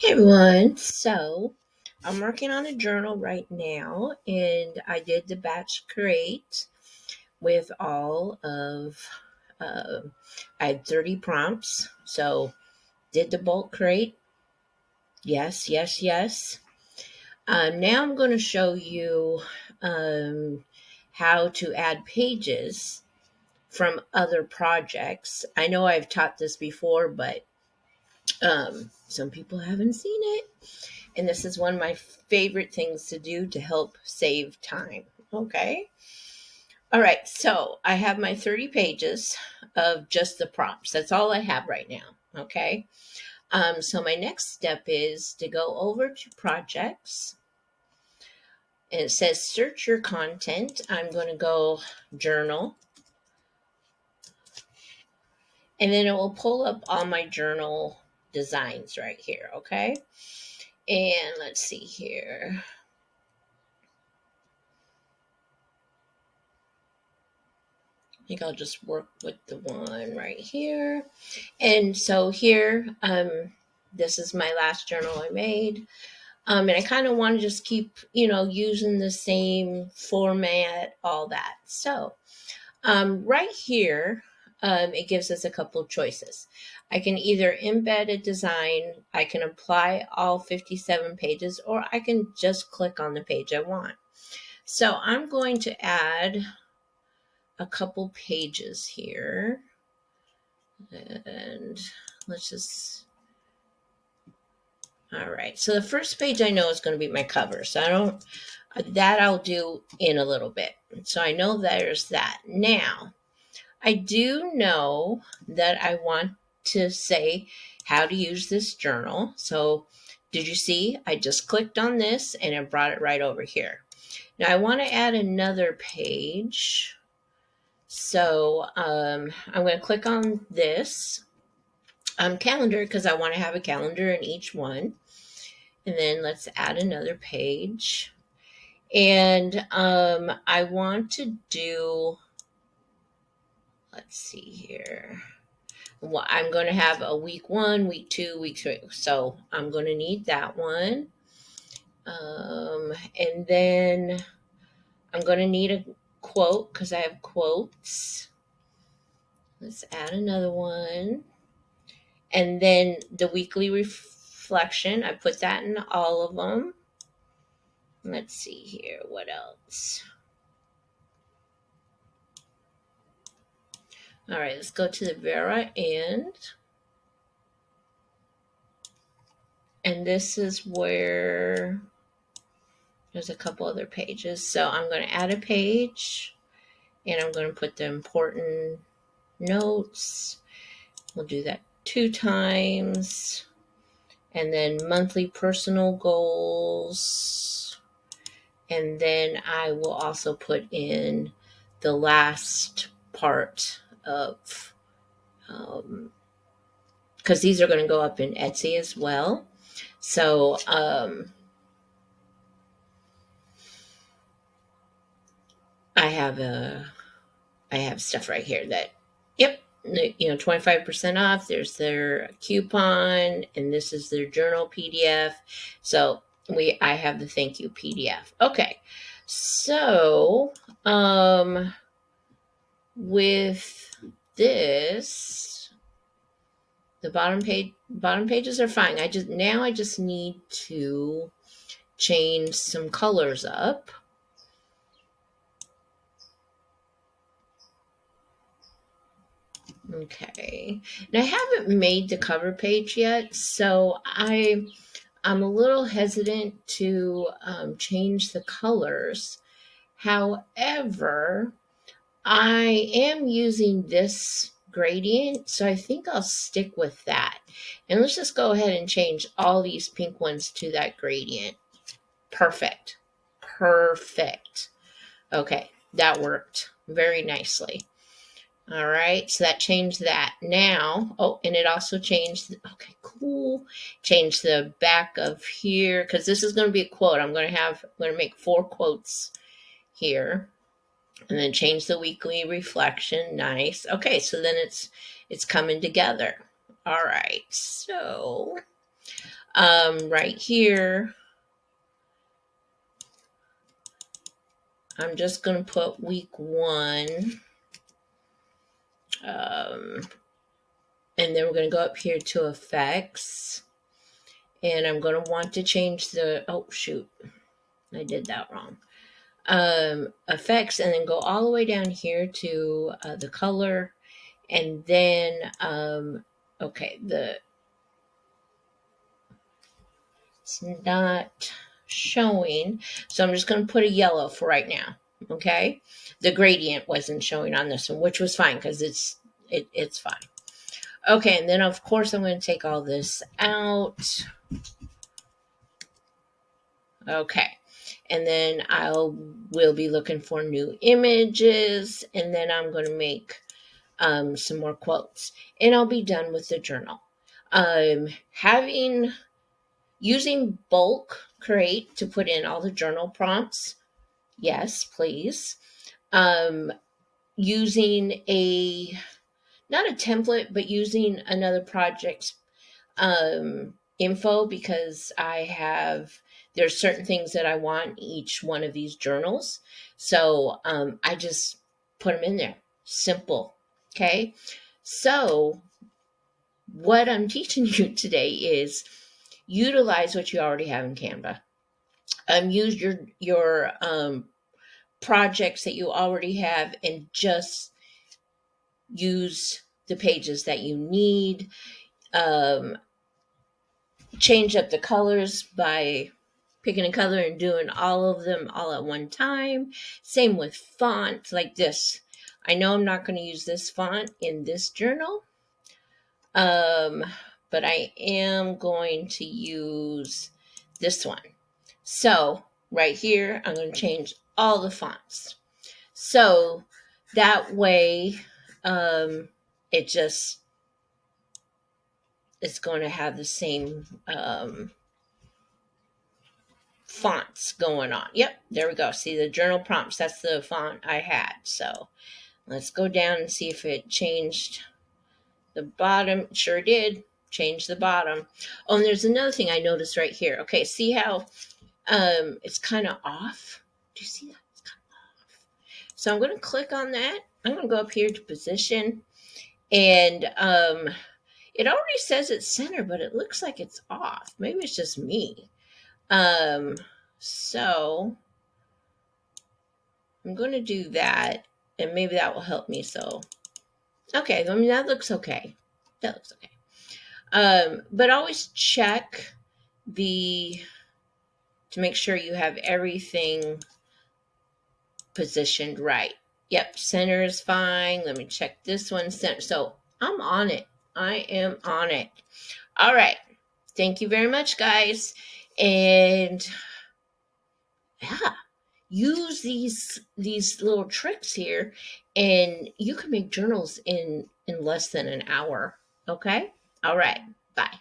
Hey everyone, so I'm working on a journal right now, and I did the batch create with all of, uh, I had 30 prompts, so did the bulk create. Yes, yes, yes. Now I'm going to show you um, how to add pages from other projects. I know I've taught this before, but some people haven't seen it. And this is one of my favorite things to do to help save time. Okay. All right. So I have my 30 pages of just the prompts. That's all I have right now. Okay. So my next step is to go over to projects, and it says search your content. I'm going to go journal, and then it will pull up all my journal designs right here. Okay. And let's see here. I think I'll just work with the one right here. And so here, this is my last journal I made. And I kind of want to just keep, using the same format, all that. So right here, it gives us a couple of choices. I can either embed a design, I can apply all 57 pages, or I can just click on the page I want. So I'm going to add a couple pages here. And let's just, all right. So the first page I know is going to be my cover. So that I'll do in a little bit. So I know there's that. Now, I do know that I want to say how to use this journal. So did you see? I just clicked on this and it brought it right over here. Now I want to add another page. So I'm going to click on this calendar because I want to have a calendar in each one. And then let's add another page. And I want to do, let's see here. Well, I'm going to have a week 1, week 2, week 3. So I'm going to need that one. And then I'm going to need a quote because I have quotes. Let's add another one. And then the weekly reflection, I put that in all of them. Let's see here. What else? All right, let's go to the Vera end. And this is where there's a couple other pages. So I'm going to add a page and I'm going to put the important notes. We'll do that 2 times. And then monthly personal goals. And then I will also put in the last part of, because these are going to go up in Etsy as well. So I have stuff right here that, yep, 25% off. There's their coupon, and this is their journal PDF. So I have the thank you PDF. Okay, so with this, the bottom pages are fine. I just need to change some colors up. Okay. And I haven't made the cover page yet, so I'm a little hesitant to change the colors. However, I am using this gradient, so I think I'll stick with that. And let's just go ahead and change all these pink ones to that gradient. Perfect. Perfect. Okay, that worked very nicely. All right, so that changed that. Now, oh, and it also changed, okay, cool. Change the back of here, because this is going to be a quote. I'm going to make 4 quotes here. And then change the weekly reflection. Nice. Okay, so then it's coming together. All right, so Right here, I'm just going to put week 1. And then we're going to go up here to effects. And I'm going to want to change the, oh shoot, I did that wrong. Effects, and then go all the way down here to the color. And then, okay, it's not showing. So I'm just going to put a yellow for right now. Okay. The gradient wasn't showing on this one, which was fine because it's fine. Okay. And then of course I'm going to take all this out. Okay. And then we'll be looking for new images, and then I'm going to make some more quotes, and I'll be done with the journal. Using bulk create to put in all the journal prompts. Yes, please. Using not a template, but using another project's info, because there's certain things that I want in each one of these journals. So I just put them in there. Simple. Okay. So what I'm teaching you today is utilize what you already have in Canva. Use your projects that you already have, and just use the pages that you need. Change up the colors by picking a color and doing all of them all at one time. Same with font like this. I know I'm not going to use this font in this journal, but I am going to use this one. So right here, I'm going to change all the fonts. So that way, it's going to have the same fonts going on. Yep, there we go. See the journal prompts, that's the font I had. So let's go down and see if it changed the bottom. It sure did change the bottom. Oh, and there's another thing I noticed right here. Okay, see how it's kind of off? Do you see that? It's kind of off. So I'm going to click on that. I'm going to go up here to position, and it already says it's center, but it looks like it's off. Maybe it's just me. So I'm going to do that, and maybe that will help me. So, okay, I mean, that looks okay. That looks okay. But always check to make sure you have everything positioned right. Yep, center is fine. Let me check this one. Center. So I'm on it. I am on it. All right. Thank you very much, guys. And yeah, use these little tricks here, and you can make journals in less than an hour. Okay. All right. Bye.